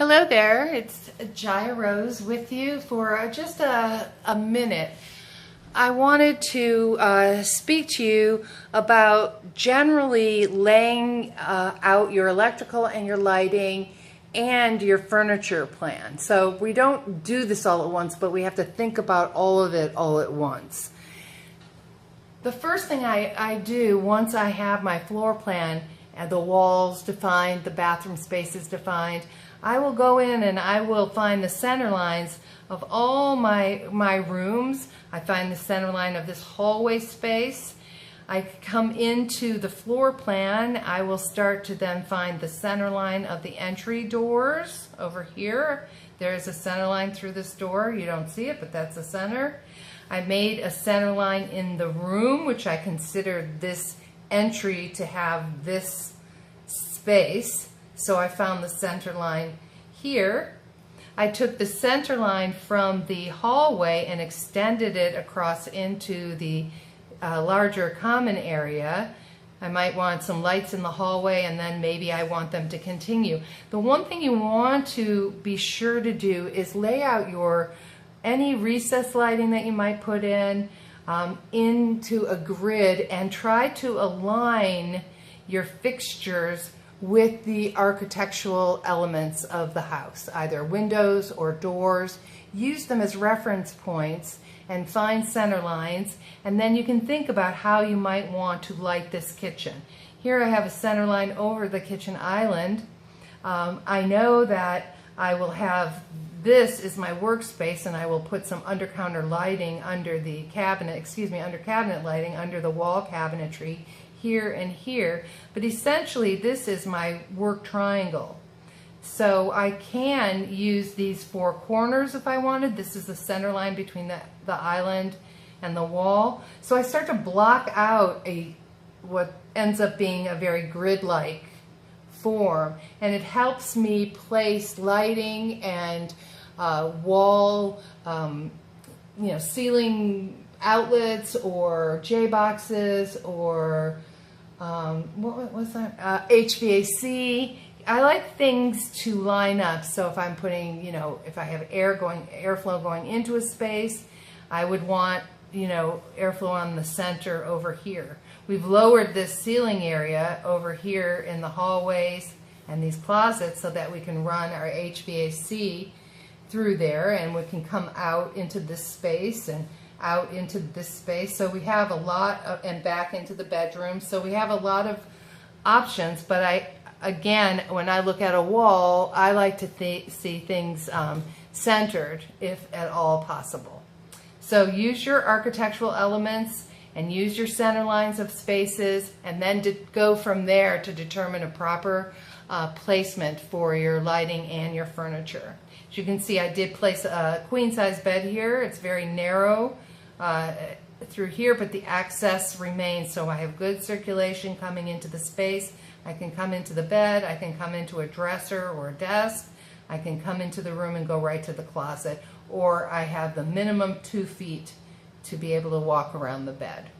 Hello there, it's Jaya Rose with you for just a minute. I wanted to speak to you about generally laying out your electrical and your lighting and your furniture plan. So we don't do this all at once, but we have to think about all of it all at once. The first thing I do once I have my floor plan and the walls defined, the bathroom spaces defined, I will go in and I will find the center lines of all my rooms. I find the center line of this hallway space. I come into the floor plan. I will start to then find the center line of the entry doors over here. There's a center line through this door. You don't see it, but that's the center. I made a center line in the room, which I consider this entry to have this space. So I found the center line here. I took the center line from the hallway and extended it across into the larger common area. I might want some lights in the hallway, and then maybe I want them to continue. The one thing you want to be sure to do is lay out any recessed lighting that you might put in into a grid, and try to align your fixtures with the architectural elements of the house, either windows or doors. Use them as reference points and find center lines, and then you can think about how you might want to light this kitchen. Here I have a center line over the kitchen island. I know that I will have, this is my workspace, and I will put some under-counter lighting under the cabinet, under cabinet lighting under the wall cabinetry here and here, but essentially this is my work triangle. So I can use these four corners if I wanted. This is the center line between the island and the wall. So I start to block out what ends up being a very grid-like form, and it helps me place lighting and wall, ceiling outlets or J-boxes or what was that? HVAC. I like things to line up. So if I'm putting, if I have airflow going into a space, I would want, airflow on the center over here. We've lowered this ceiling area over here in the hallways and these closets so that we can run our HVAC through there, and we can come out into this space and out into this space. So we have a lot of, and back into the bedroom. So we have a lot of options, but again, when I look at a wall, I like to see things centered if at all possible. So use your architectural elements and use your center lines of spaces, and then to go from there to determine a proper placement for your lighting and your furniture. As you can see, I did place a queen size bed here. It's very narrow through here, but the access remains, so I have good circulation coming into the space. I can come into the bed, I can come into a dresser or a desk, I can come into the room and go right to the closet, or I have the minimum 2 feet to be able to walk around the bed.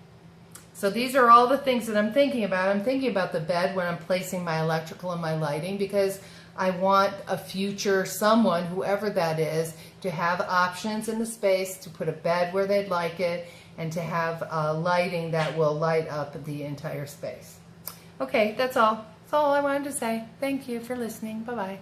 So these are all the things that I'm thinking about. I'm thinking about the bed when I'm placing my electrical and my lighting, because I want a future someone, whoever that is, to have options in the space, to put a bed where they'd like it, and to have lighting that will light up the entire space. Okay, that's all. That's all I wanted to say. Thank you for listening. Bye-bye.